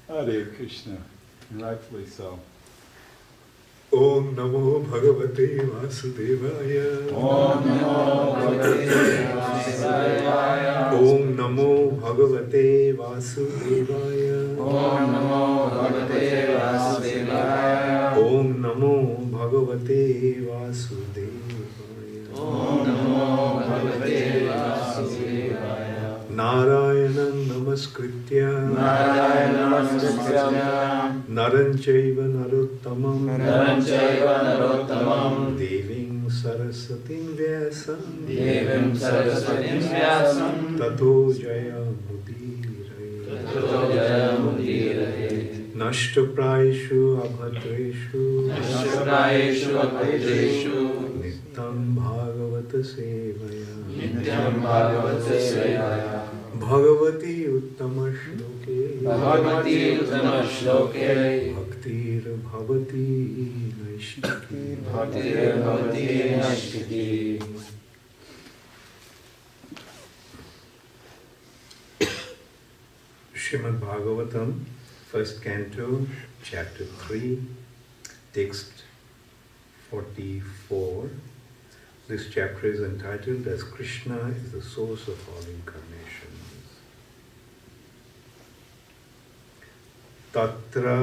Hare Krishna, rightfully so. Om Namo Bhagavate Vasudevaya. Om Namo Bhagavate Vasudevaya. Om Namo Bhagavate Vasudevaya. Om Namo Bhagavate Vasudevaya. Om Namo Bhagavate Vasudevaya. Om Namo Bhagavate Vasudevaya. Narayanam Namaskritya. Narayanam Namaskritya. Naranchaiva Narottamam. Naranchaiva Narottamam. Devim Sarasatim Vyasam. Devim Sarasatim Vyasam. Tato Jaya Mudire. Tato Jaya Mudire. Nashtaprayeshu Abhatreshu. Nashtaprayeshu Abhatreshu. Nityam Bhagavata Sevaya. Nityam Bhagavata Sevaya. Bhagavati Uttama Shloke. Bhagavati Uttama Shloke. Bhaktir Bhavati Naishtiki. Bhaktir Bhavati Naishtiki. Srimad Bhagavatam, first canto, chapter 3, text 44. This chapter is entitled as Krishna is the source of all incarnations. Tatra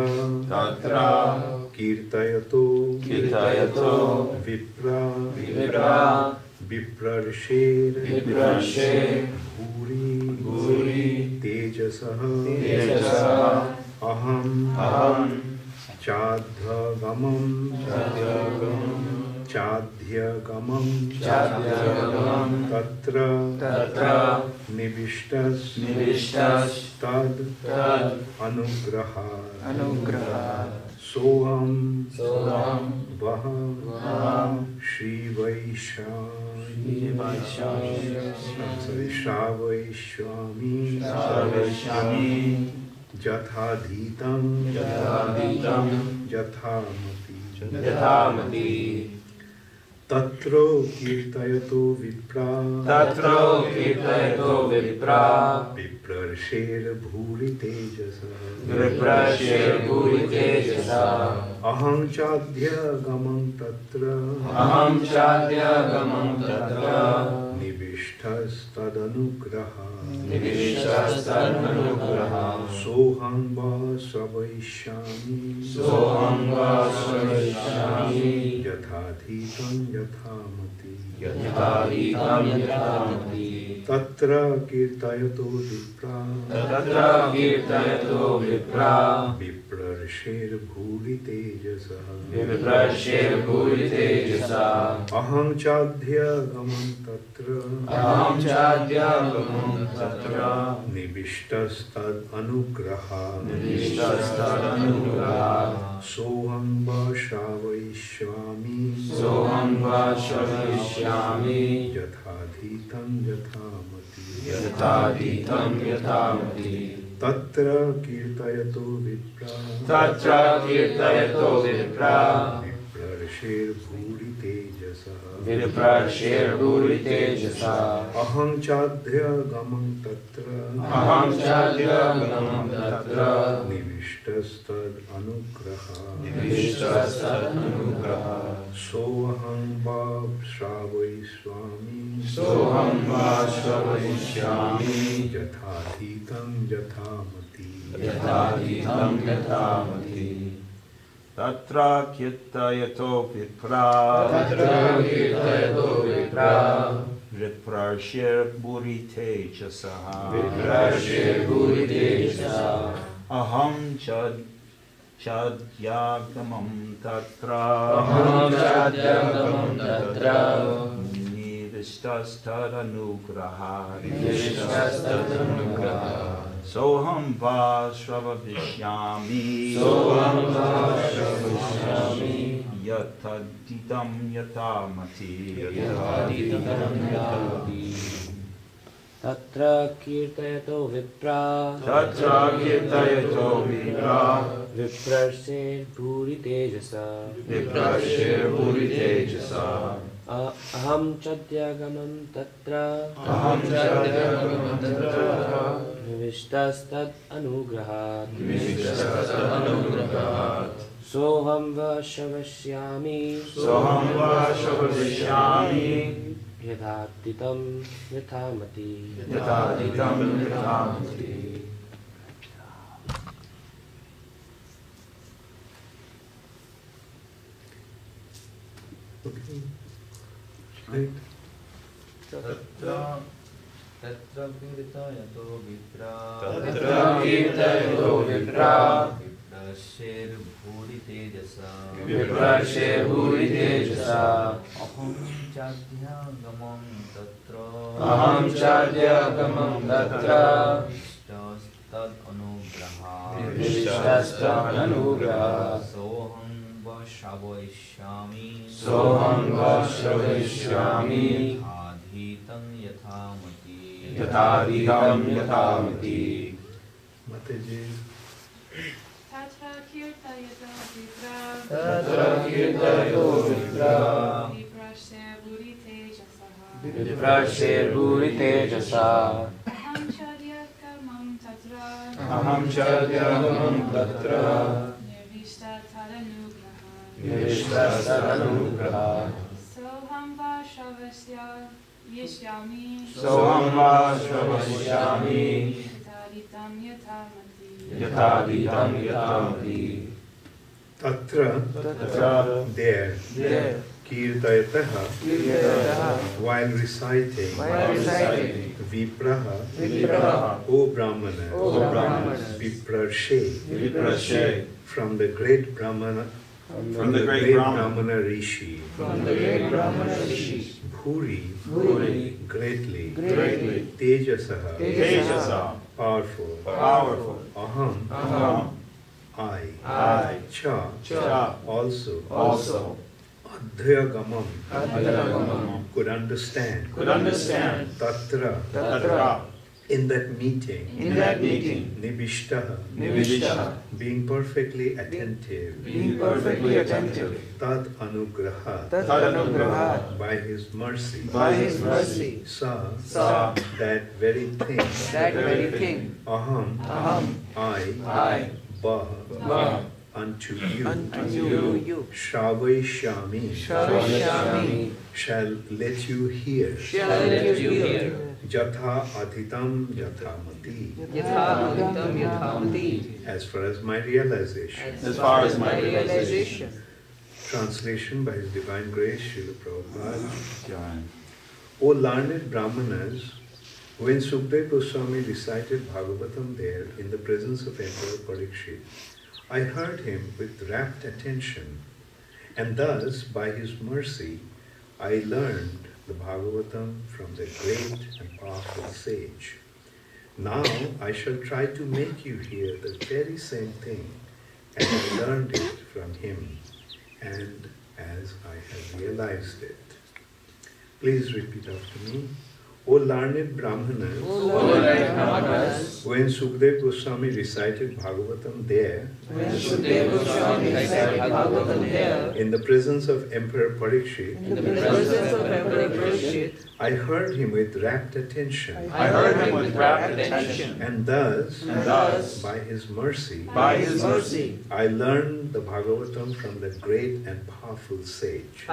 kirtayato vipra viprarshir bhuri tejasah aham Chadhyagamam tatra nivishtas tad anugraha soham vaha Shri Vaishwami Jathadhitam Yathamati Tatro kirtayato vipra Viprarshir bhuri tejasa Aham chadhyagamam tatra Nivishtas tadanugraha Soham va savaishyami Yathadhitam Yathamati Tatra kirtayato vipra Viprarshir bhuri tejasa Aham chadhyagamam tatra Nivishtas tad anugraha Soham va savaishyami Yathadhitam Yathamati Tatra kirtayato vipra Viprarshir bhuri tejasa Aham chadhyagamam tatra Nivishtas tad anugraha Soham va savaishyami Yathadhitam Yathamati Tatra kirtayato vipra Viprarshir bhuri tejasa Aham chadhyagamam tatra Nivishtas tadanugraha Soham va shravavishyami Yathadhitam Yathamati Tatra kirtayato vipra Viprarshir bhuri tejasa अहं चद्यगमं तत्र अहं चाद्यगमं तत्र निविष्टस्तद् अनुग्रहात् निविष्टस्तदनुग्रहात् सोऽहं वशवस्यामि सोऽहं वशवदिष्यामि यथातीतं यथामति यथातीतं यथामति. Okay. Right. तत्र कीर्तयतो विप्रा तत्र कीर्तयतो विप्रा विप्रशेर्भूरि तेजसा विप्रशेर्भूरि तेजसा अहं चाद्यगमं तत्र अहं चाद्यगमं तत्र निविष्टस्तदनुग्रहात् सोऽहं वशवयिष्यामि यथाधीतं यथामति यथाधीतं यथामति. Mataji. Tatra kirtayato vipra तत्र कीर्तयतो विप्रा viprashe tejasaha विप्रशेर्भूरि तेजसा aham charyakamam tatra अहं चाद्यगमं तत्र nirvishta tadanugraha निविष्टस्तदनुग्रहात् soham vashavasya yishyami सोऽहं वशवस्यामि yataditam yatamati यथातीतं यथामति. Tatra, there, Kirtayataha, while reciting, Vipraha, O Brahmanas, Viprashe, from the great Brahmana, From the great Brahmana Rishi, Bhuri, greatly, Tejasaha, Tejasa, powerful, Aham, I, Cha, also, Adhyagamam, could understand, Tatra, in that meeting, Nibishtaha, being perfectly attentive, Tad Anugraha, by his mercy, Sa, that very thing, Aham, I, Bah, unto you, Shravayishami, shall let you hear, Jatha Adhitam Yathamati, as far as my realization. Translation by His Divine Grace, Srila Prabhupada. O learned Brahmanas, when Sukdev Goswami recited Bhagavatam there in the presence of Emperor Parikshit, I heard him with rapt attention, and thus, by his mercy, I learned the Bhagavatam from the great and powerful sage. Now I shall try to make you hear the very same thing as I learned it from him and as I have realized it. Please repeat after me. O learned Brahmanas, when Sukdev Goswami recited Bhagavatam there, in the presence of Emperor Parikshit, I heard him with rapt attention, and thus, by his mercy, I learned the Bhagavatam from the great and powerful sage.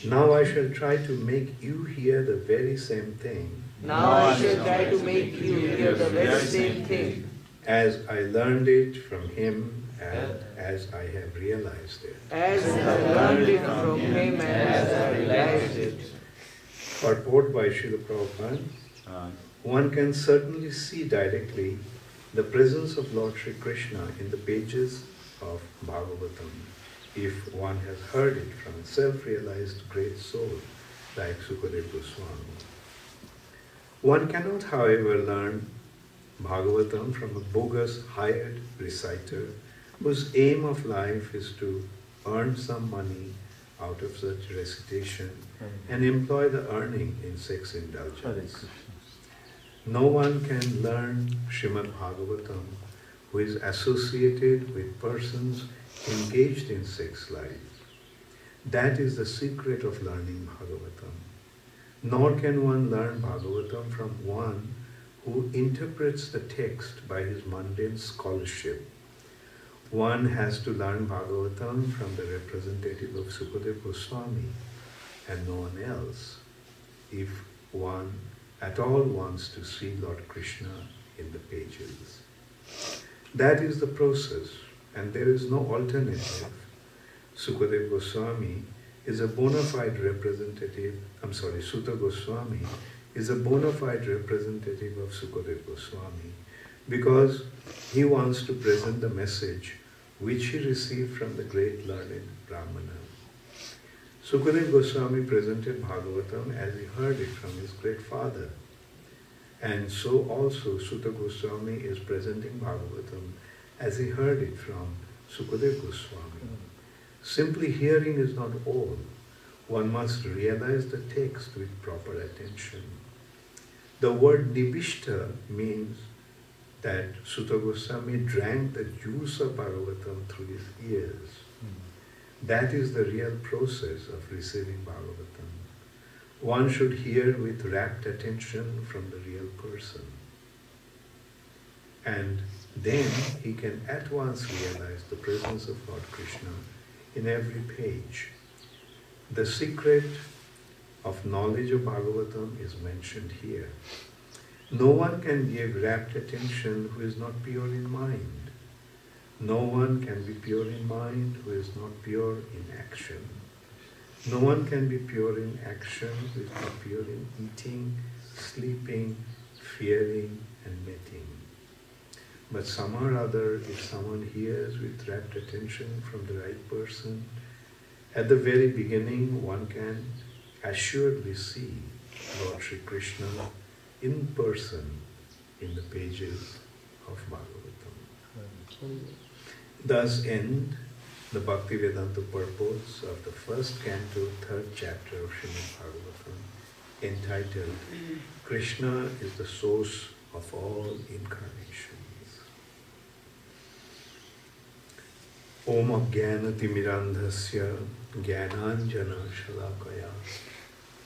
Now I shall try to make you hear the very same thing. As I learned it from him and as I have realized it. Purport by Srila Prabhupada. One can certainly see directly the presence of Lord Sri Krishna in the pages of Bhagavatam if one has heard it from a self-realized great soul like Sukadeva Goswami. One cannot, however, learn Bhagavatam from a bogus hired reciter whose aim of life is to earn some money out of such recitation and employ the earning in sex indulgence. No one can learn Srimad Bhagavatam who is associated with persons engaged in sex life That is the secret of learning Bhagavatam. Nor can one learn Bhagavatam from one who interprets the text by his mundane scholarship. One has to learn Bhagavatam from the representative of Sukadeva Goswami and no one else, if one at all wants to see Lord Krishna in the pages. That is the process, and there is no alternative. Sukadeva Goswami is a bona fide representative, Sutta Goswami is a bona fide representative of Sukadeva Goswami because he wants to present the message which he received from the great learned Brahmana. Sukadeva Goswami presented Bhagavatam as he heard it from his great father. And so also Sutta Goswami is presenting Bhagavatam as he heard it from Sukadeva Goswami. Simply hearing is not all. One must realize the text with proper attention. The word nibishta means that Sutta Goswami drank the juice of Bhagavatam through his ears. That is the real process of receiving Bhagavatam. One should hear with rapt attention from the real person. And then he can at once realize the presence of Lord Krishna in every page. The secret of knowledge of Bhagavatam is mentioned here. No one can give rapt attention who is not pure in mind. No one can be pure in mind who is not pure in action. No one can be pure in action who is not pure in eating, sleeping, fearing, and mating. But somehow or other, if someone hears with rapt attention from the right person, at the very beginning one can assuredly see Lord Sri Krishna in person in the pages of Bhagavatam. Thus end the Bhaktivedanta purpose of the first canto, third chapter of Srimad Bhagavatam, entitled Krishna is the source of all incarnations. Om Ajnana-timirandhasya Jnananjana Shalakaya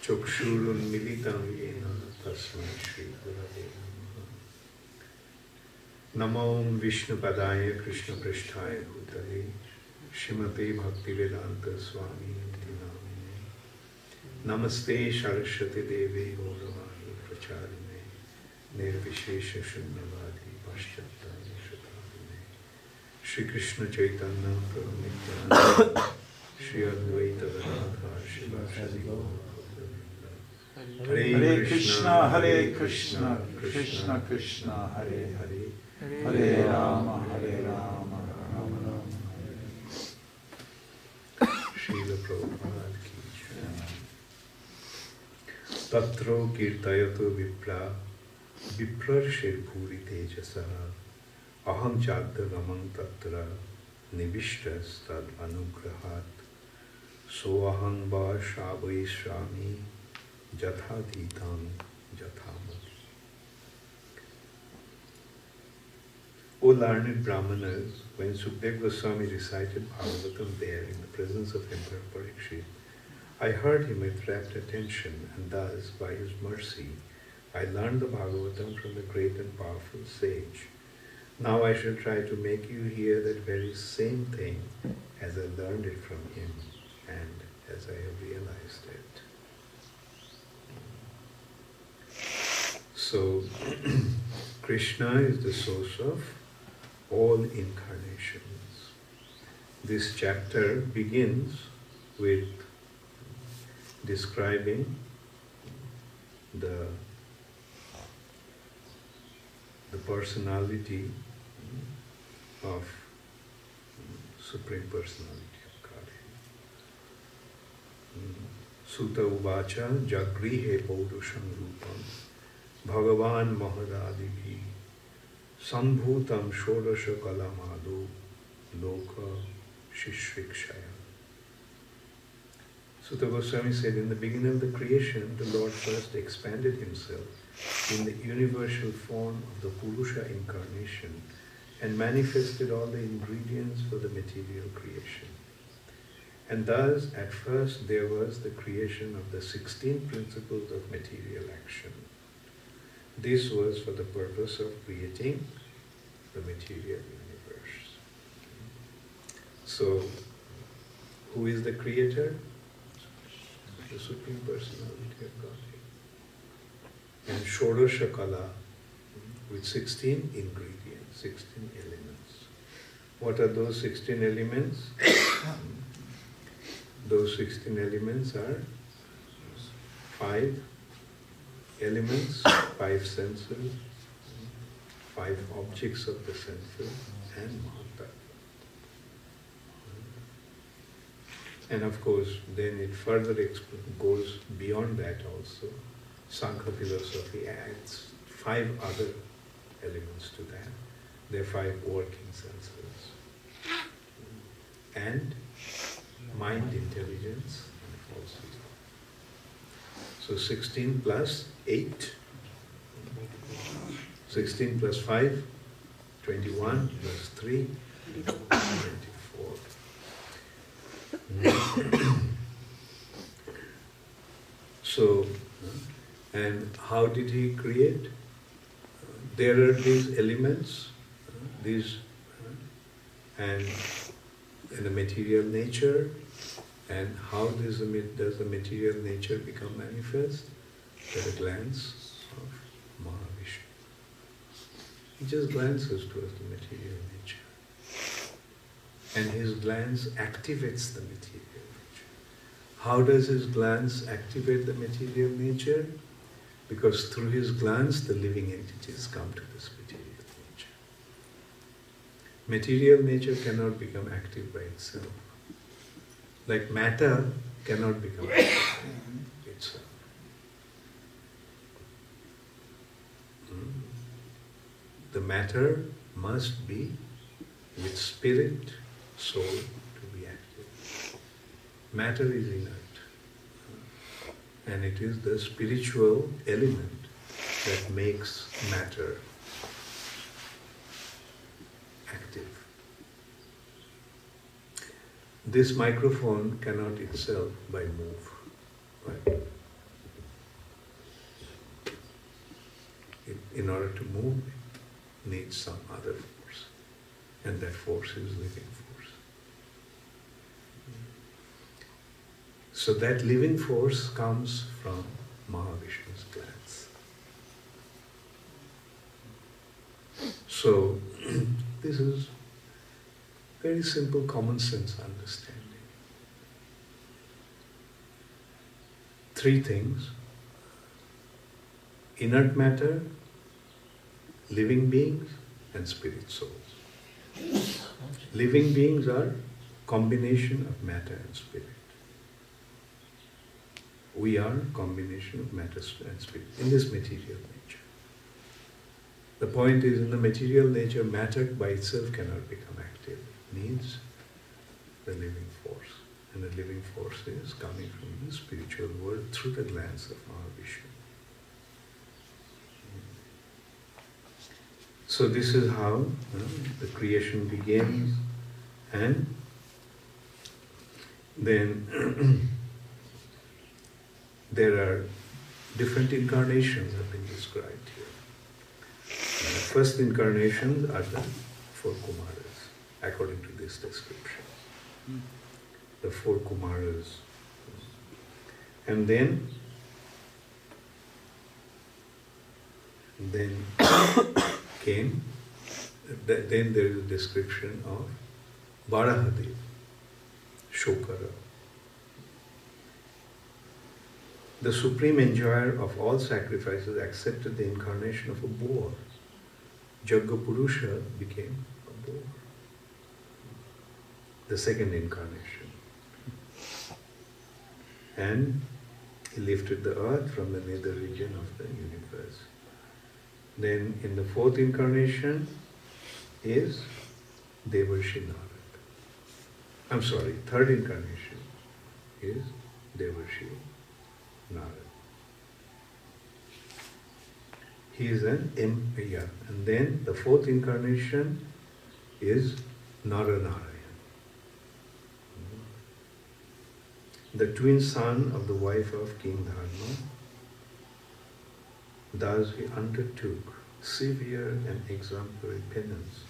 Chakshurun Militam Yena Tasmai Shri Gurave Namaha. Namo Vishnu Padaya Krishna Pristhaya Bhutale Srimate Bhaktivedanta Swami Namine Namaste Saraswati Devi Gauravani Pracharine Nirvishesha Shunyavadi Paschatani Shatadine Shri Krishna Chaitanya Prabhu Nityananda Shri Advaita Vedanta Shivashadi Hare Krishna, Hare Krishna, Krishna Krishna, Hare Hare, Hare Rama, Hare Rama, Rama Rama, Hare. Srila Prabhupada ki jai. Tatro kirtayato vipra viprarshir bhuri tejasa aham chadda gamam tatra nibishtas tad anugrahat soaham va shabhaishrami jathadhitam jathamati. O learned Brahmanas, when Sukadeva Goswami recited Bhagavatam there in the presence of Emperor Parikshit, I heard him with rapt attention, and thus, by his mercy, I learned the Bhagavatam from the great and powerful sage. Now I shall try to make you hear that very same thing as I learned it from him and as I have realized it. So, Krishna is the source of all incarnations. This chapter begins with describing the personality of Supreme Personality of Godhead. Sutta uvacha jagrihe paurusham rupam Bhagavan Mahadadibhi Sambhutam Shodasha Kalamadu Loka Shishrikshaya. Sutta Goswami said, in the beginning of the creation, the Lord first expanded himself in the universal form of the Purusha incarnation and manifested all the ingredients for the material creation. And thus, at first, there was the creation of the 16 principles of material action. This was for the purpose of creating the material universe. So, who is the creator? The Supreme Personality of Godhead. And Shodasha Kala, with 16 ingredients, 16 elements. What are those 16 elements? Those 16 elements are 5 elements, 5 senses, 5 objects of the senses, and Mahatattva. And of course, then it further goes beyond that also. Sankhya philosophy adds 5 other elements to that. There are 5 working senses. And mind, intelligence, and falsehood. So 16 plus 8, 16 plus 5, 21 plus 3, 24. So, and how did he create? There are these elements, and in the material nature, and how does the material nature become manifest? At a glance of Mahavishnu. He just glances towards the material nature. And his glance activates the material nature. How does his glance activate the material nature? Because through his glance, the living entities come to this material nature. Material nature cannot become active by itself. Like matter cannot become active by itself. The matter must be with spirit, soul to be active. Matter is inert. And it is the spiritual element that makes matter active. This microphone cannot itself by move. Right? In order to move, it needs some other force. And that force is living force. So that living force comes from Mahavishnu's glance. So this is very simple common sense understanding. 3 things: inert matter, living beings, and spirit souls. Living beings are combination of matter and spirit. We are a combination of matter and spirit in this material nature. The point is, in the material nature, matter by itself cannot become active. It needs the living force. And the living force is coming from the spiritual world through the glance of Mahavishnu. So this is how the creation begins, and then there are different incarnations have been described here. The first incarnations are the 4 Kumaras, according to this description. The 4 Kumaras. And then came, then there is a description of Varahadev, Shokara. The supreme enjoyer of all sacrifices accepted the incarnation of a boar. Jaggapurusha became a boar. The second incarnation. And he lifted the earth from the nether region of the universe. Then in the 4th incarnation is Devarshi Narad. 3rd incarnation is Devarshi Narad. He is an empire. And then the 4th incarnation is Naranarayan. the twin son of the wife of King Dharma. Thus he undertook severe and exemplary penance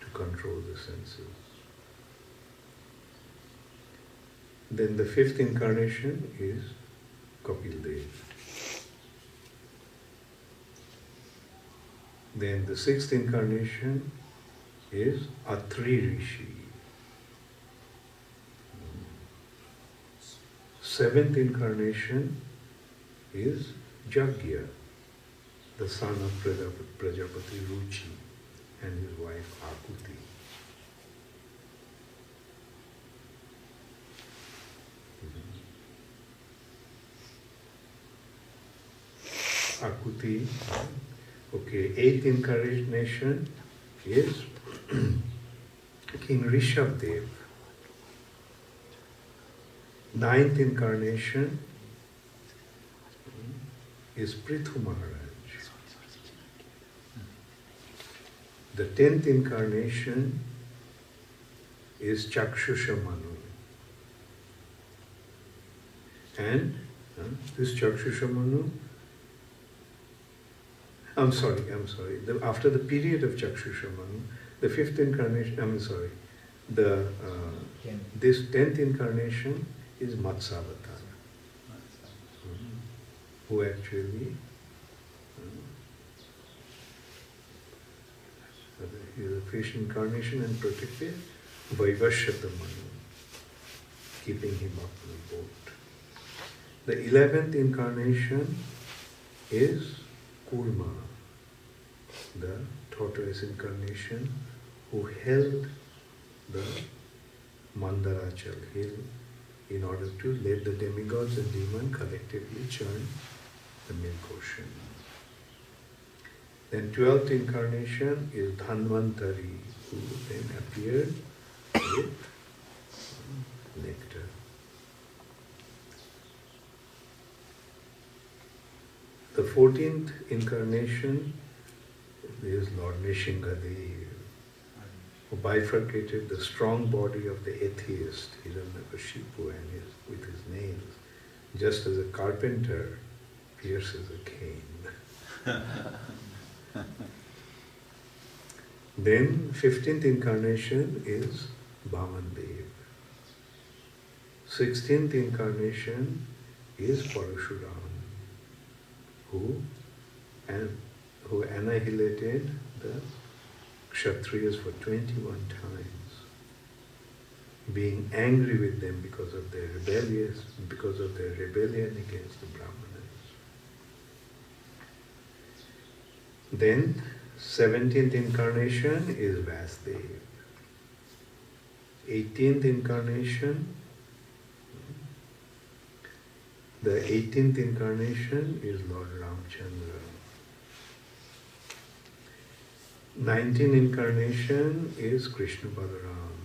to control the senses. Then the fifth incarnation is Kapil Dev. Then the sixth incarnation is Atri Rishi. Seventh incarnation is Jagya, the son of Prajapati Ruchi and his wife Akuti. Akuti. Okay, eighth incarnation is King Rishabdev. Ninth incarnation is Prithu Maharaj. The 10th incarnation is Chakshusha Manu. And this Chakshusha Manu, I'm sorry. After the period of Chakshusha Manu, the 5th incarnation, this 10th incarnation is Matsavatar, who actually he is a fish incarnation and protected Vaivashyata Manu, keeping him up on the boat. The 11th incarnation is Kurma, the tortoise incarnation who held the Mandarachal hill in order to let the demigods and demons collectively churn the milk ocean. Then 12th incarnation is Dhanvantari, who then appeared with nectar. The 14th incarnation is Lord Nishingadev, who bifurcated the strong body of the atheist Hiranyakashipu and with his nails, just as a carpenter pierces a cane. Then 15th incarnation is Vamandev. 16th incarnation is Parashuram, who annihilated the Kshatriyas for 21 times, being angry with them because of their rebellion against the Brahmanas. Then 17th incarnation is Vasdev. 18th incarnation, the 18th incarnation is Lord Ramchandra. 19th incarnation is Krishna Balaram.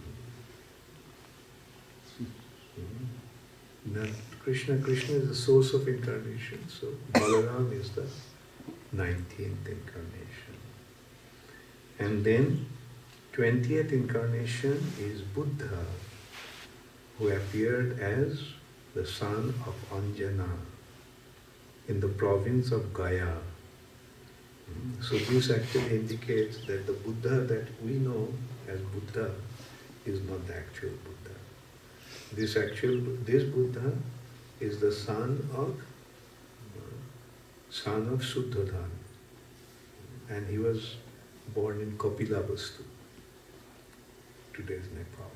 Krishna is the source of incarnation, so Balaram is the 19th incarnation. And then 20th incarnation is Buddha, who appeared as the son of Anjana in the province of Gaya. So this actually indicates that the Buddha that we know as Buddha is not the actual Buddha. This Buddha is the son of Suddhodhan, and he was born in Kapilavastu, today's Nepal.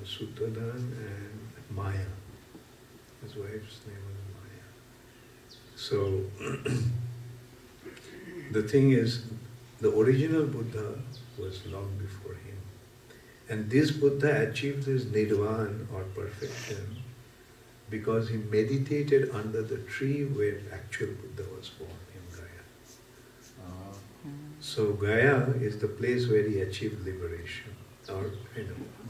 Suddhodhan and Maya, his wife's name was Maya. So the thing is, the original Buddha was long before him. And this Buddha achieved his nirvana or perfection because he meditated under the tree where actual Buddha was born, in Gaya. So Gaya is the place where he achieved liberation or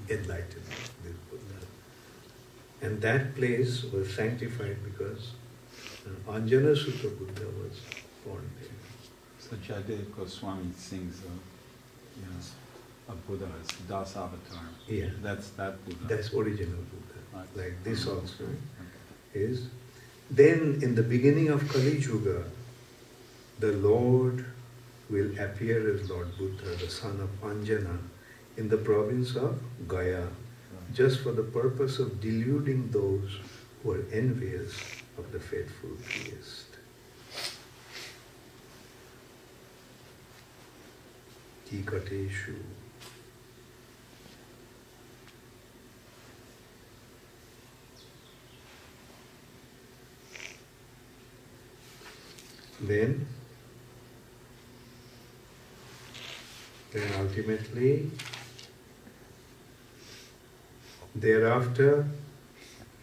enlightenment, this Buddha. And that place was sanctified because Anjana Sutta Buddha was born there. So Jadev Goswami sings, of Buddhas, Das Avatar. Yeah. That's that Buddha. That's original Buddha. Right. Like this also Okay. is. Then in the beginning of Kali Yuga, the Lord will appear as Lord Buddha, the son of Anjana, in the province of Gaya, just for the purpose of deluding those who are envious of the faithful priest. Tikateshu. Then ultimately, thereafter,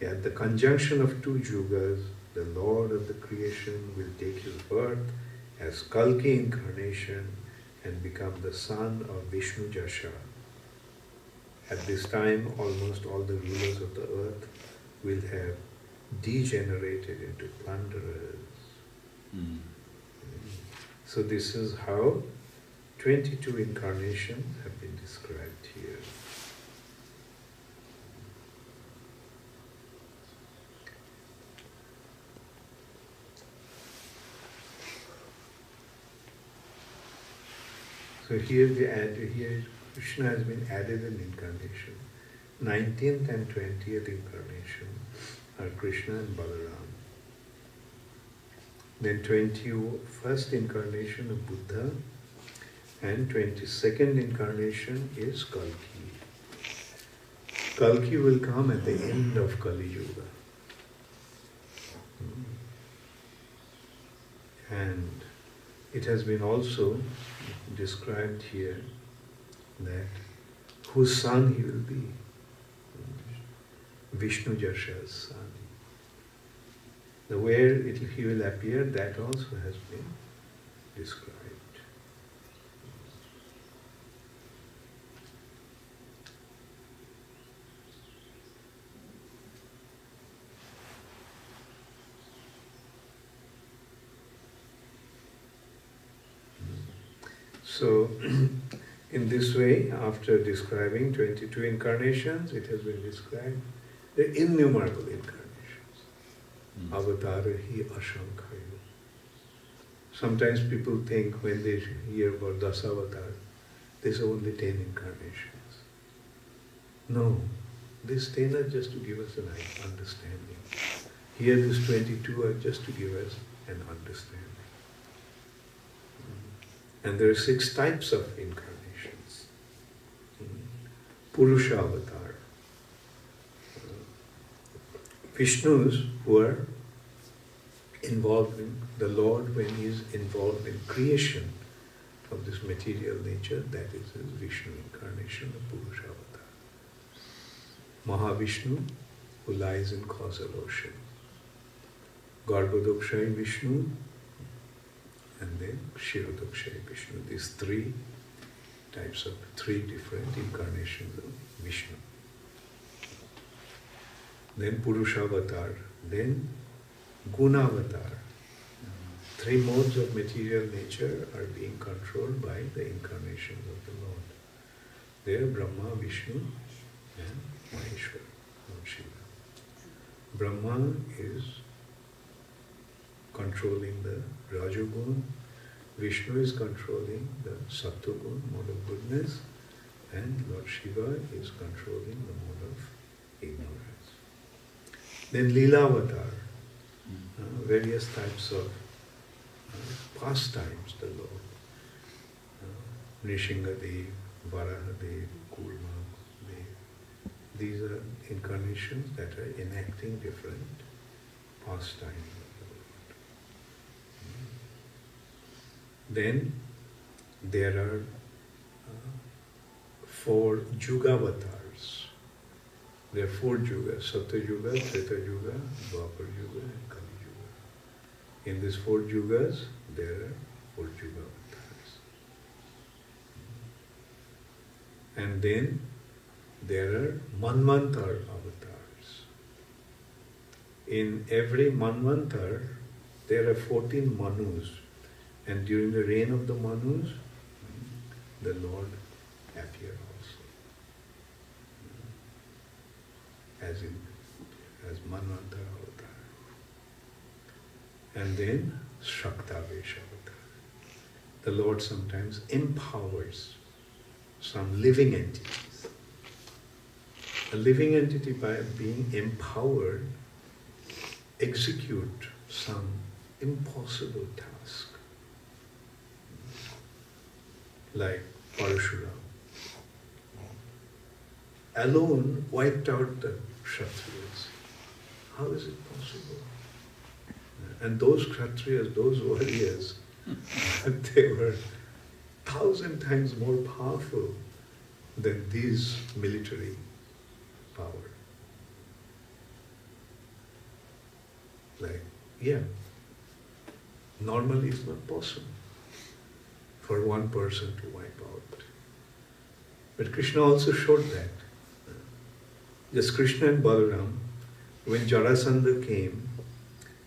at the conjunction of two yugas, the Lord of the creation will take his birth as Kalki incarnation and become the son of Vishnu Jasha. At this time, almost all the rulers of the earth will have degenerated into plunderers. Mm. So this is how 22 incarnations have been described here. So here Krishna has been added an incarnation. 19th and 20th incarnation are Krishna and Balaram. Then 21st incarnation of Buddha and 22nd incarnation is Kalki. Kalki will come at the end of Kali Yuga. And it has been also described here that whose son he will be. Vishnu Jasha's son. Where he will appear, that also has been described. So, in this way, after describing 22 incarnations, it has been described the innumerable incarnations. Avatara hi ashankhayo. Sometimes people think when they hear about Dasavatar, there's only 10 incarnations. No, these 10 are just to give us an understanding. Here these 22 are just to give us an understanding. And there are 6 types of incarnations. Purusha avatar. Vishnus who are involved in the Lord when he is involved in creation of this material nature, that is his Vishnu incarnation of Purusha avatar. Mahavishnu who lies in causal ocean. Garbhodakshayi Vishnu and then Kshirodakshayi Vishnu. These 3 types of 3 different incarnations of Vishnu. Then Purushavatar, then Gunavatar. 3 modes of material nature are being controlled by the incarnations of the Lord. They are Brahma, Vishnu and Maheshwara, Lord Shiva. Brahma is controlling the Rajagun, Vishnu is controlling the Sattvagun, mode of goodness, and Lord Shiva is controlling the mode of ignorance. Then Leelavatar, various types of pastimes the Lord. Nishingadev, Varahadev, Kurmadev. These are incarnations that are enacting different pastimes. Then there are 4 Yugavatars. There are 4 Yugas, Satya Yuga, Treta Yuga, Dwapar Yuga and Kali Yuga. In these 4 Yugas, there are 4 Yugavatars. And then there are Manvantar avatars. In every Manvantar, there are 14 Manus. And during the reign of the Manus, the Lord happier also. As Manvantara avatar. And then Shaktavesh avatar. The Lord sometimes empowers some living entities. A living entity, by being empowered, execute some impossible task. Like Parashuram. Alone wiped out the Kshatriyas. How is it possible? And those Kshatriyas, those warriors, they were 1,000 times more powerful than these military power. Normally it's not possible for one person to wipe out. But Krishna also showed that. Just Krishna and Balaram, when Jarasandha came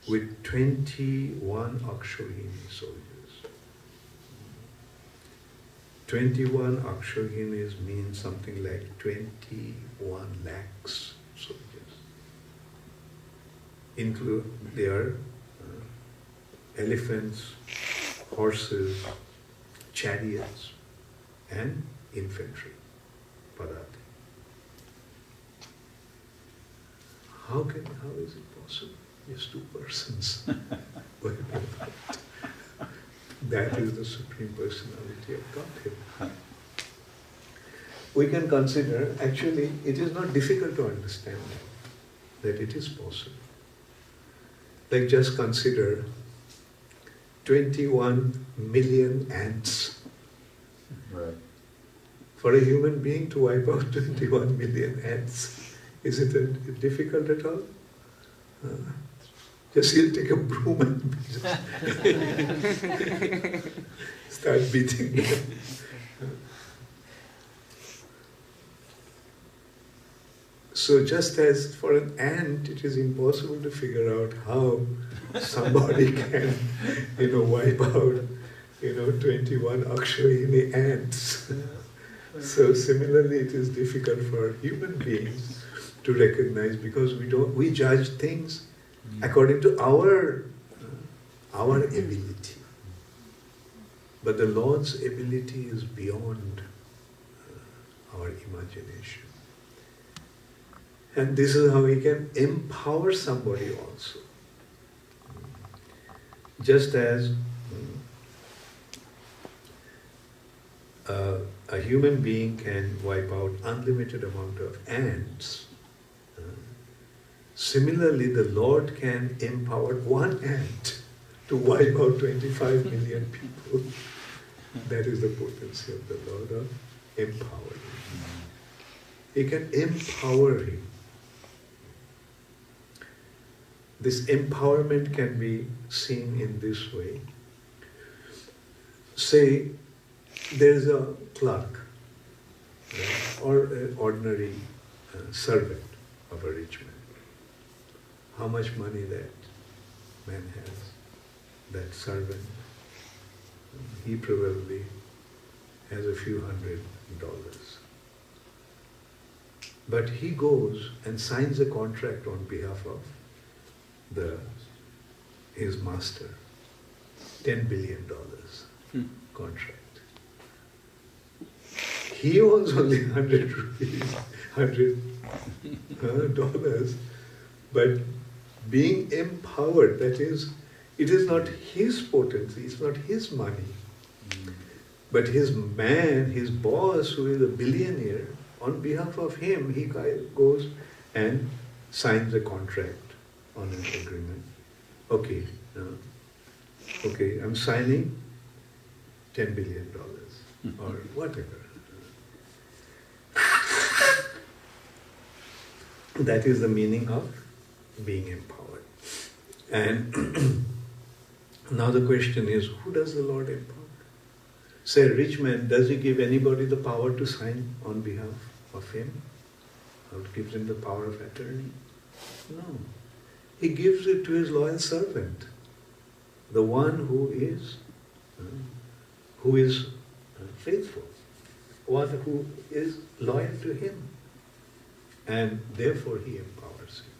with 21 Aksharini soldiers. 21 Akshahinis means something like 21 lakhs soldiers. Include their elephants, horses, chariots, and infantry, Padati. How is it possible? Just two persons. That is the Supreme Personality of Godhead. We can consider, actually, it is not difficult to understand that it is possible. Like just consider 21 million ants. Right. For a human being to wipe out 21 million ants, is it difficult at all? Just he'll take a broom and start beating them. So just as for an ant, it is impossible to figure out how somebody can, wipe out, 21 Akshayini ants. So similarly, it is difficult for human beings to recognize, because we judge things according to our ability. But the Lord's ability is beyond our imagination. And this is how He can empower somebody also. Just as a human being can wipe out unlimited amount of ants, similarly the Lord can empower one ant to wipe out 25 million people. That is the potency of the Lord of empowering. He can empower him. This empowerment can be seen in this way. Say, there is a clerk, or an ordinary servant of a rich man. How much money that man has, that servant, he probably has a few $100s. But he goes and signs a contract on behalf of his master, $10 billion contract. He owns only 100 rupees, $100, but being empowered, that is, it is not his potency, it's not his money, but his man, his boss, who is a billionaire, on behalf of him, he goes and signs a contract on an agreement. Okay, I'm signing $10 billion or whatever. That is the meaning of being empowered. And now the question is, who does the Lord empower? Say a rich man, does he give anybody the power to sign on behalf of him? Or gives him the power of attorney? No. He gives it to his loyal servant, the one who is faithful. one who is loyal to him, and therefore he empowers him.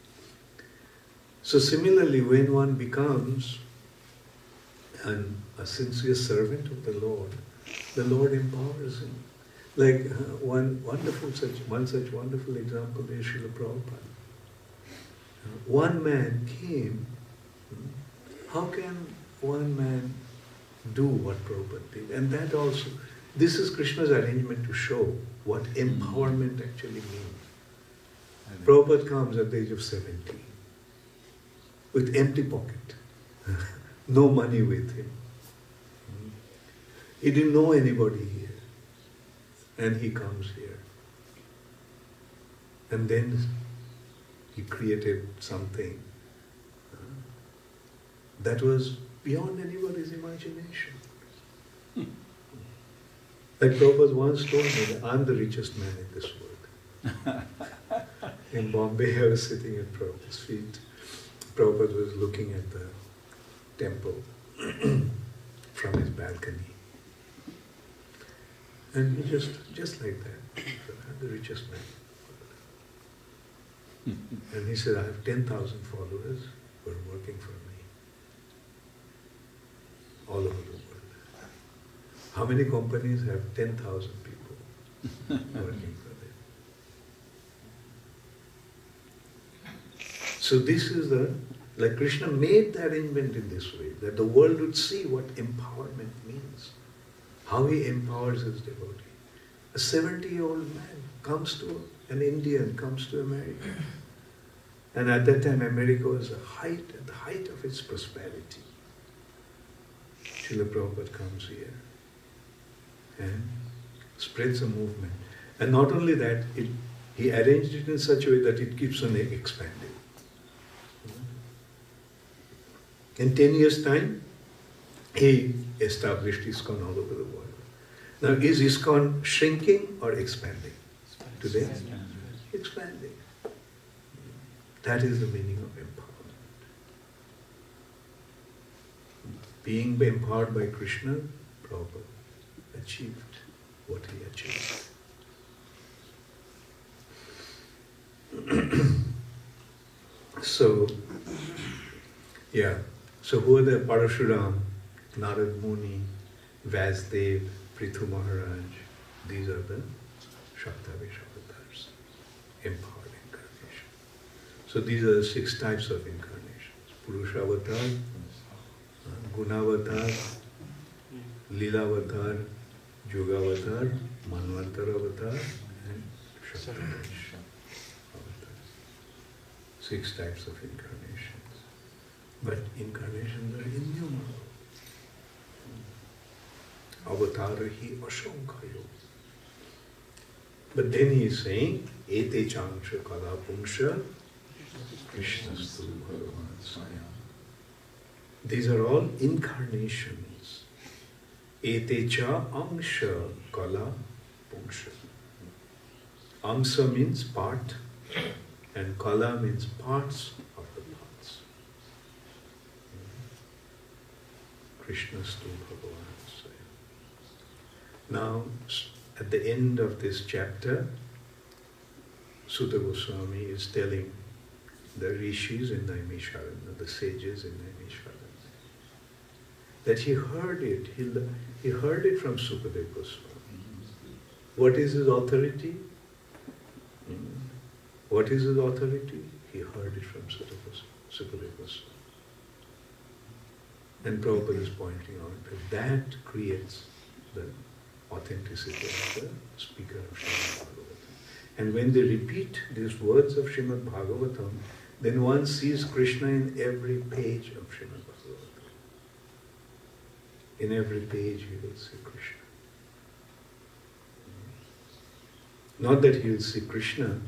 So similarly, when one becomes a sincere servant of the Lord empowers him. Like one such wonderful example is Srila Prabhupada. One man came. How can one man do what Prabhupada did? And that also, this is Krishna's arrangement to show what empowerment actually means. Prabhupada comes at the age of 70 with empty pocket, no money with him. He didn't know anybody here, and he comes here. And then he created something that was beyond anybody's imagination. Like Prabhupada once told me that I'm the richest man in this world. In Bombay, I was sitting at Prabhupada's feet. Prabhupada was looking at the temple from his balcony. And he just like that, said, I'm the richest man in the world. And he said, I have 10,000 followers who are working for me all over the world. How many companies have 10,000 people working for them? So this is like Krishna made the arrangement in this way, that the world would see what empowerment means, how he empowers his devotee. A 70-year-old man comes to, an Indian comes to America. And at that time, America was at the height of its prosperity. Srila Prabhupada comes here and spreads a movement. And not only that, he arranged it in such a way that it keeps on expanding. In 10 years' time, he established ISKCON all over the world. Now, is ISKCON shrinking or expanding? Today? Expanding. That is the meaning of empowerment. Being empowered by Krishna, Prabhupada achieved what he achieved. So, yeah. So who are the Parashuram, Narad Muni, Vasudev, Prithu Maharaj? These are the Shaktavish avatars, empowered incarnation. So these are the 6 types of incarnations. Purusha avatar, Gunavatar, Lilavatar, Yogavatar, Manvantar avatar, and Shaktavish avatar. 6 types of incarnations. But incarnations are innumerable. Avatara hi ashankhayo. But then he is saying, Ete changsha kala pungsha Krishnastu Bhagavan Swayam. These are all incarnations. Ete cha angsha kala pungsha. Amsa means part, and kala means parts of the parts. Krishnastu Bhagavan Swayam. Now, at the end of this chapter, Sutta Goswami is telling the rishis in Naimisharanya, the sages in Naimisharanya, that he heard it. He heard it from Sukadeva Goswami. What is his authority? What is his authority? He heard it from Sukadeva Goswami. And Prabhupada is pointing out that creates the authenticity of the speaker of Srimad Bhagavatam. And when they repeat these words of Srimad Bhagavatam, then one sees Krishna in every page of Srimad Bhagavatam. In every page you will see Krishna. Not that he will see Krishna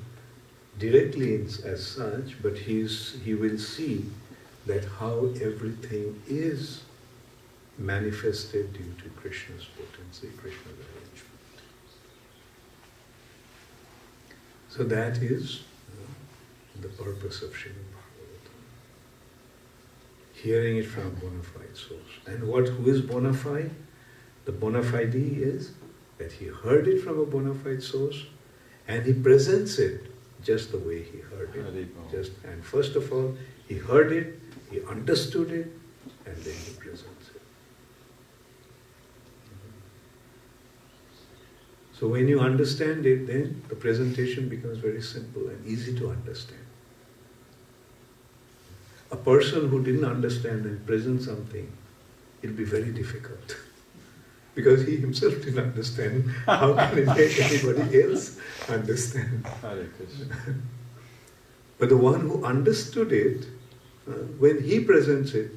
directly as such, but he will see that how everything is manifested due to Krishna's potency, Krishna's arrangement. So that is the purpose of Srimad Bhagavatam. Hearing it from bona fide source. And who is bona fide? The bona fide is that he heard it from a bona fide source and he presents it just the way he heard it. And first of all, he heard it, he understood it, and then he presents it. So when you understand it, then the presentation becomes very simple and easy to understand. A person who didn't understand and present something, it'll be very difficult. Because he himself didn't understand, how can it make anybody else understand? But the one who understood it, when he presents it,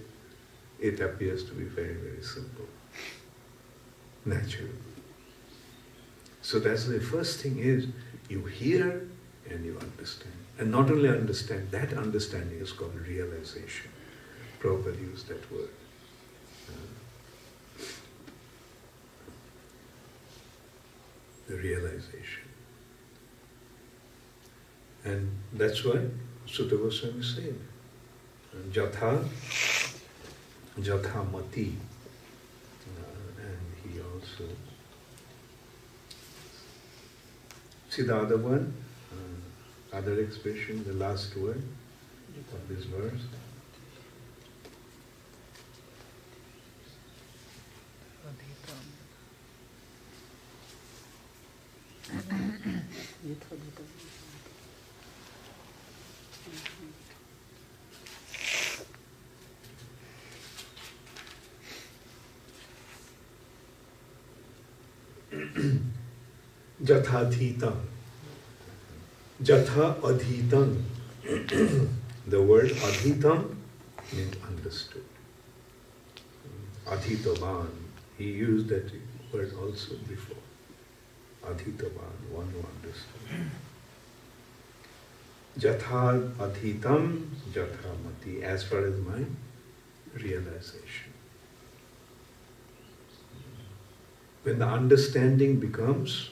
it appears to be very, very simple, natural. So that's the first thing is, you hear and you understand. And not only understand, that understanding is called realization. Prabhupada used that word. The realization. And that's why Sutta Goswami said, Jatha Mati. And he also, see the other one, other expression, the last word of this verse. Jathadhitam. Jatha adhitam. The word adhitam means understood. Adhitavan. He used that word also before. Adhitavan, one who understood. Jatha adhitam, jatha mati, as far as my realization. When the understanding becomes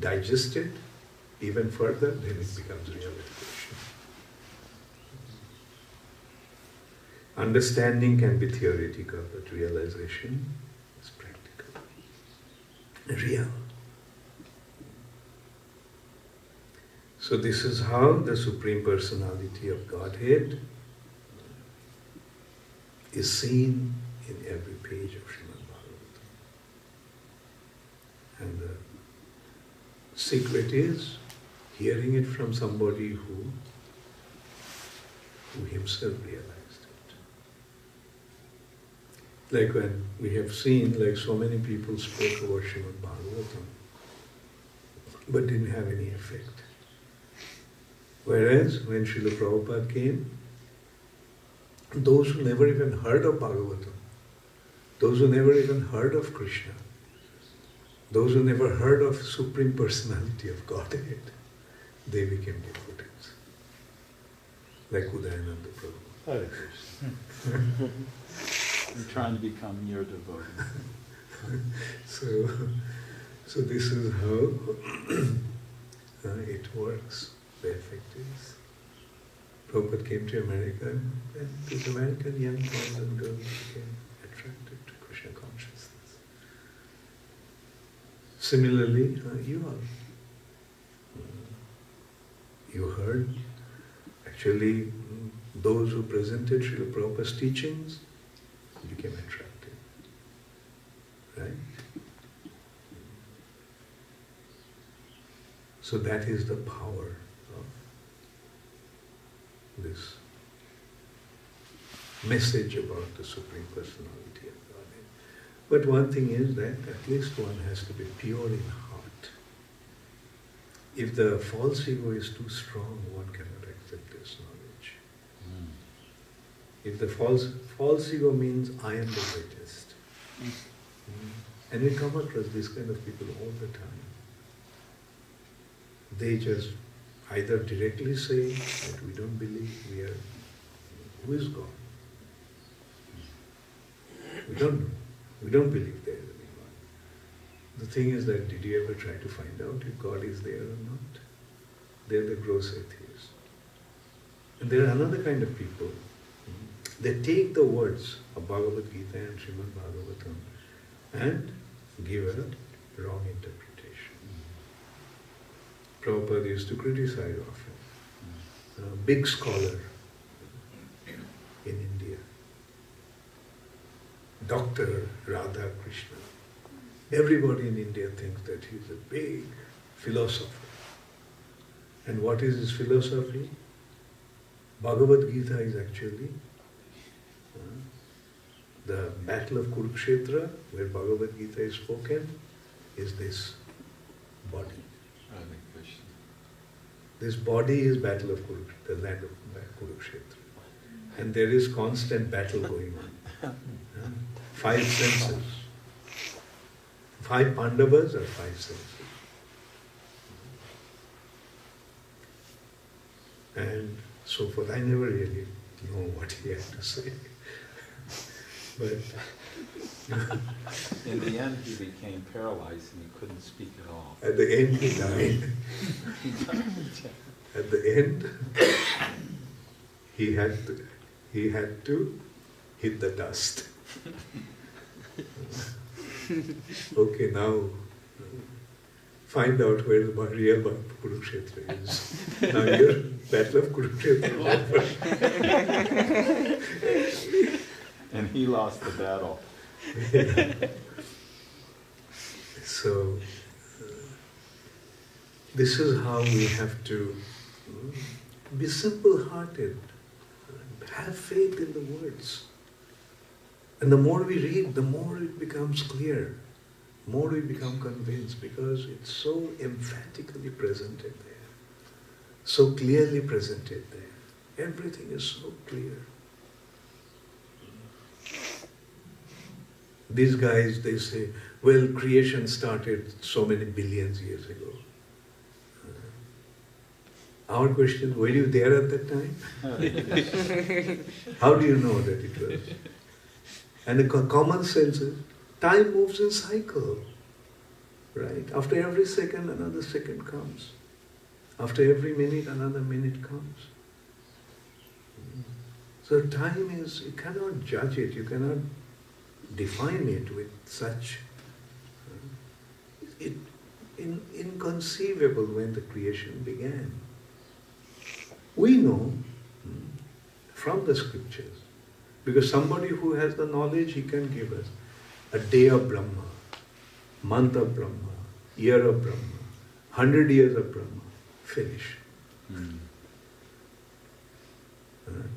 digested even further, then it becomes realization. Understanding can be theoretical, but realization is practical, real. So this is how the Supreme Personality of Godhead is seen in every page of Srimad Bhagavatam. And the secret is hearing it from somebody who himself realized it. Like when we have seen, like so many people spoke about Srimad Bhagavatam, but didn't have any effect. Whereas when Srila Prabhupada came, those who never even heard of Bhagavatam, those who never even heard of Krishna, those who never heard of Supreme Personality of Godhead, they became devotees. Like Udayananda Prabhu. Hare Krishna. I'm trying to become your devotee. So this is how it works. The effect is, Prabhupada came to America and these American young boys and girls became attracted to Krishna consciousness. Similarly, you all. You heard, actually, those who presented Srila Prabhupada's teachings became attracted. Right? So that is the power of this message about the Supreme Personality of Godhead. But one thing is that at least one has to be pure in heart. If the false ego is too strong, one cannot accept this knowledge. If the false ego means I am the greatest. And we come across these kind of people all the time. They just either directly say that we don't believe we are, who is God? We don't know. We don't believe there is any God. The thing is that, did you ever try to find out if God is there or not? They're the gross atheists. And there are another kind of people. They take the words of Bhagavad Gita and Srimad Bhagavatam and give a wrong interpretation. Prabhupada used to criticize often. A big scholar in India, Dr. Radha Krishna. Everybody in India thinks that he's a big philosopher. And what is his philosophy? Bhagavad Gita is actually the battle of Kurukshetra, where Bhagavad Gita is spoken, is this body. This body is battle of Kurukshetra, the land of Kurukshetra. And there is constant battle going on. 5 senses. 5 Pandavas are 5 senses. And so forth. I never really know what he had to say. But in the end, he became paralyzed and he couldn't speak at all. At the end, he died. At the end, he had to hit the dust. Okay, now find out where the real Kurukshetra is. Now your battle of Kurukshetra is over. And he lost the battle. So, this is how we have to be simple-hearted, have faith in the words. And the more we read, the more it becomes clear, more we become convinced, because it's so emphatically presented there, so clearly presented there. Everything is so clear. These guys, they say, well, creation started so many billions years ago. Our question, were you there at that time? How do you know that it was? And the common sense is, time moves in cycle, right? After every second, another second comes. After every minute, another minute comes. So time is, you cannot judge it, you cannot define it with such, inconceivable when the creation began. We know from the scriptures, because somebody who has the knowledge, he can give us a day of Brahma, month of Brahma, year of Brahma, 100 years of Brahma, finish.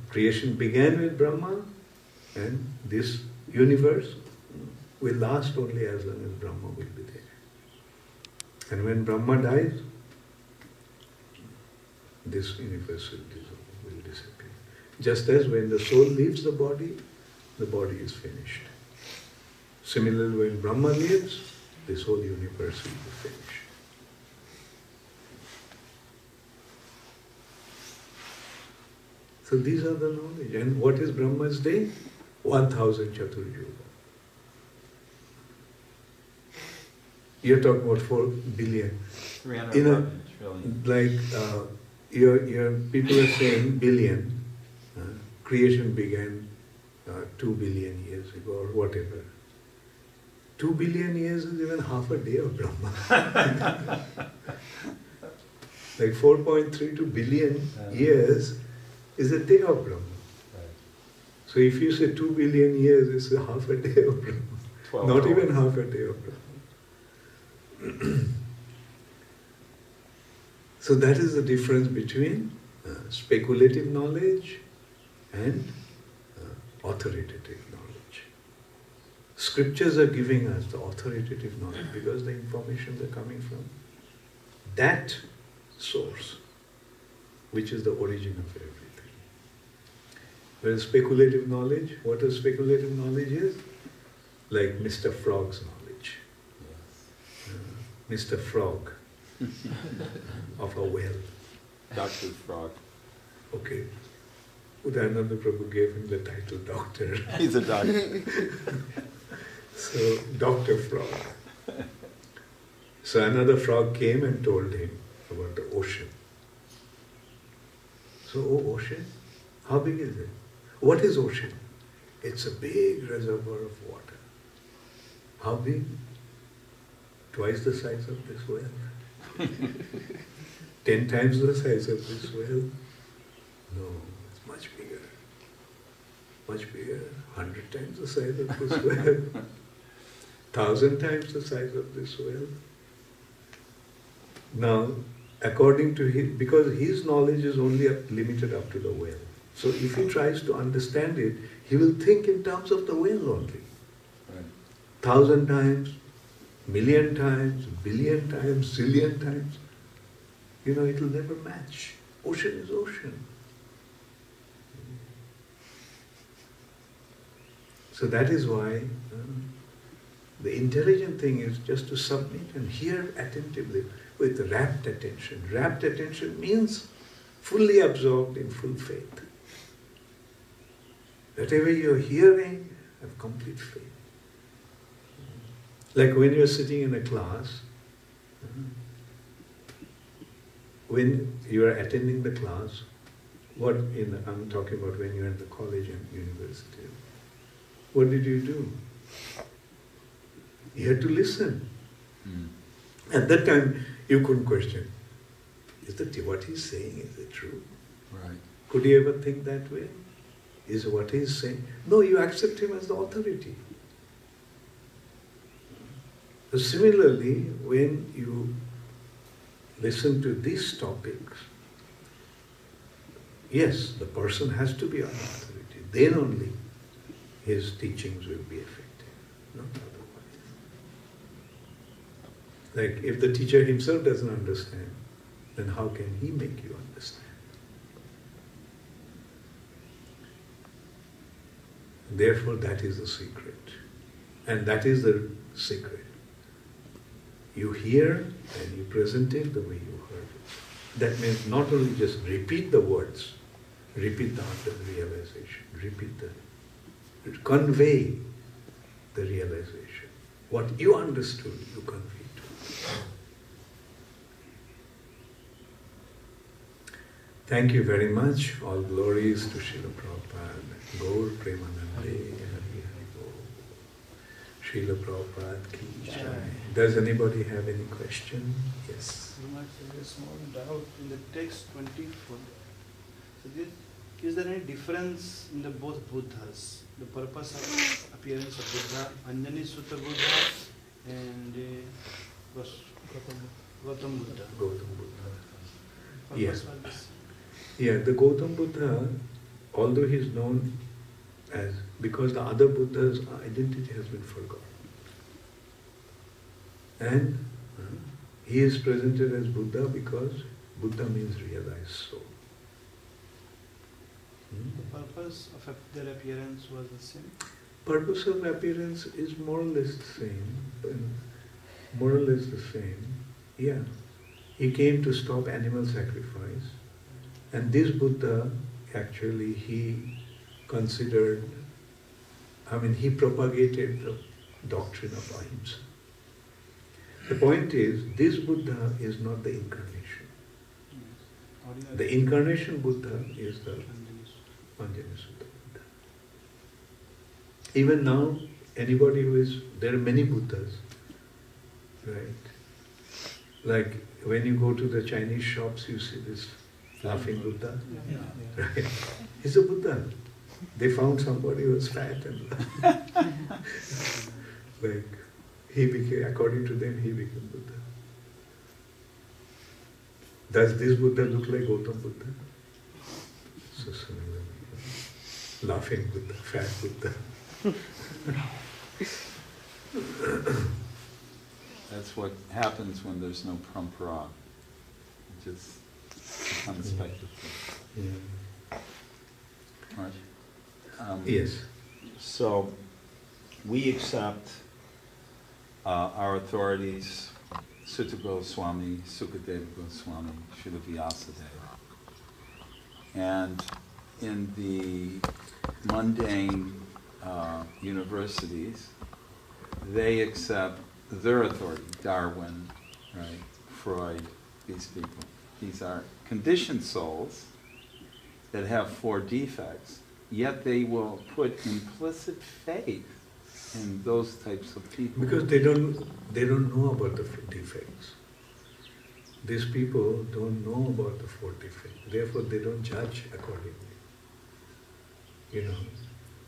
Creation began with Brahma, and this universe will last only as long as Brahma will be there. And when Brahma dies, this universe will disappear. Just as when the soul leaves the body is finished. Similarly, when Brahma leaves, this whole universe will be finished. So these are the knowledge. And what is Brahma's day? 1000 Chaturjuga. You're talking about 4 billion. 311 trillion. Like your people are saying billion. Creation began 2 billion years ago or whatever. 2 billion years is even half a day of Brahma. Like 4.32 billion years is a day of Brahma. So if you say 2 billion years, it's a half a day of Brahma. Not even half a day of Brahma. So that is the difference between speculative knowledge and authoritative knowledge. Scriptures are giving us the authoritative knowledge because the information are coming from that source, which is the origin of everything. Whereas speculative knowledge, what is speculative knowledge is? Like Mr. Frog's knowledge. Mr. Frog of a well. Dr. Frog. Okay. Udayananda Prabhu gave him the title doctor. He's a doctor. So, Dr. Frog. So another frog came and told him about the ocean. So, oh, ocean? How big is it? What is ocean? It's a big reservoir of water. How big? twice the size of this well. 10 times the size of this well. No, it's much bigger. Much bigger. 100 times the size of this well. 1,000 times the size of this well. Now, according to his, because his knowledge is only limited up to the well. So if he tries to understand it, he will think in terms of the well only. 1,000 times, million times, billion times, zillion times. You know, it will never match. Ocean is ocean. So that is why the intelligent thing is just to submit and hear attentively with rapt attention. Rapt attention means fully absorbed in full faith. Whatever you're hearing, have complete faith. Like when you're sitting in a class, when you are attending the class, I'm talking about when you're in the college and university, what did you do? You had to listen. At that time, you couldn't question, what he's saying, is it true? Right. Could you ever think that way? Is what he's saying? No, you accept him as the authority. So similarly, when you listen to these topics, yes, the person has to be an authority. Then only his teachings will be effective, not otherwise. Like if the teacher himself doesn't understand, then how can he make you understand? Therefore, that is the secret. And that is the secret. You hear and you present it the way you heard it. That means not only just repeat the words, repeat the realization, convey the realization. What you understood, you convey to. Thank you very much. All glories to Srila Prabhupada. Gaur Premanande Hari Hari Gaur. Srila Prabhupada ki jai. Does anybody have any question? Yes. There is a small doubt in the text 24. So is there any difference in the both Buddhas? The purpose of appearance of Buddha, Anjani Sutta Buddha and Gautam Buddha. Gautam Buddha. Purpose Yeah. was this. Yeah, the Gautam Buddha, although he is known as, because the other Buddha's identity has been forgotten. And he is presented as Buddha because Buddha means realized soul. The purpose of their appearance was the same. Purpose of appearance is more or less the same. More or less the same. Yeah. He came to stop animal sacrifice. And this Buddha, actually, he considered, he propagated the doctrine of ahimsa. The point is, this Buddha is not the incarnation. The incarnation Buddha is the Anjani Sutta Buddha. Even now, anybody who is, there are many Buddhas, right? Like when you go to the Chinese shops, you see this laughing Buddha. Right? He's a Buddha. They found somebody who was fat and like he became, according to them, he became Buddha. Does this Buddha look like Gautam Buddha? So similar. Laughing Buddha, fat Buddha. That's what happens when there's no parampara. It just unexpected. Yeah. Right. Yes. So we accept our authorities, Sutta Goswami, Sukadeva Goswami, Srila Vyasadeva. And in the mundane universities, they accept their authority, Darwin, right, Freud, these people. These are conditioned souls that have 4 defects, yet they will put implicit faith and those types of people. Because they don't know about the defects. These people don't know about the four defects. Therefore, they don't judge accordingly. You know,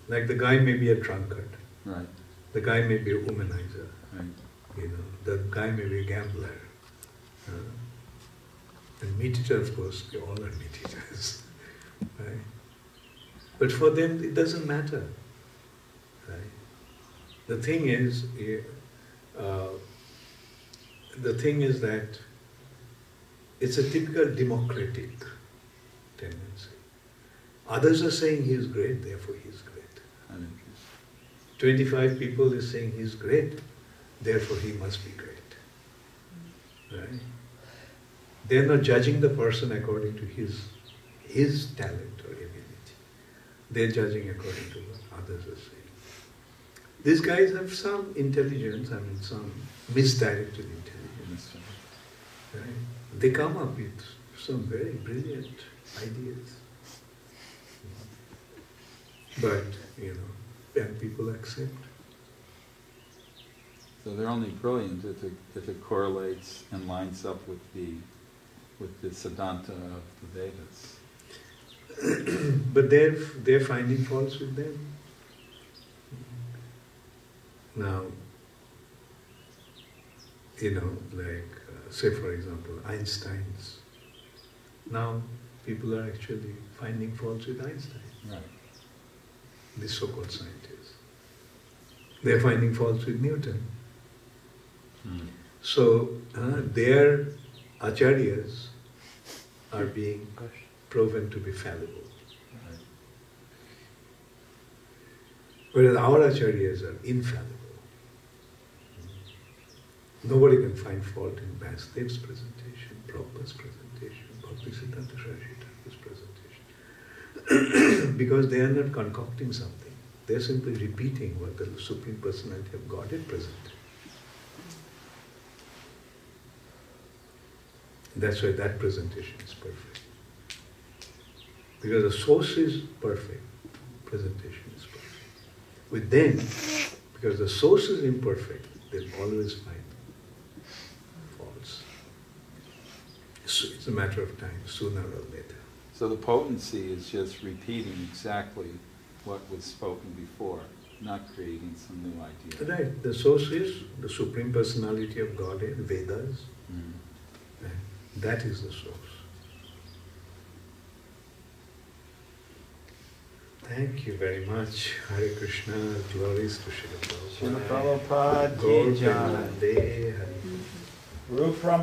like the guy may be a drunkard. Right. The guy may be a womanizer. Right. You know, the guy may be a gambler. And meat eater, of course, they all are meat eaters. Right? But for them, it doesn't matter. Right? The thing is that it's a typical democratic tendency. Others are saying he is great, therefore he is great. 25 people is saying he is great, therefore he must be great. Right? They are not judging the person according to his talent or ability. They are judging according to what others are saying. These guys have some intelligence, some misdirected intelligence. Right? They come up with some very brilliant ideas. But, and people accept. So they're only brilliant if it correlates and lines up with the Siddhanta of the Vedas. But they're finding faults with them. Now, say for example, Einstein's. Now people are actually finding faults with Einstein. Right. These so-called scientists. They're finding faults with Newton. So their acharyas are being proven to be fallible. Right. Whereas our acharyas are infallible. Nobody can find fault in Vasudev's presentation, Prabhupada's presentation, Bhaktisiddhanta Saraswati Thakur's presentation. Because they are not concocting something. They are simply repeating what the Supreme Personality of Godhead presented. That's why that presentation is perfect. Because the source is perfect, presentation is perfect. With them, because the source is imperfect, they'll always find faults. So it's a matter of time, sooner or later. So the potency is just repeating exactly what was spoken before, not creating some new idea. Right. The source is the Supreme Personality of Godhead, Vedas. And that is the source. Thank you very much. Hare Krishna, glories to Srila Prabhupada. Srila Prabhupada, Gaur Ki Jai. Premanande, Hare Rupram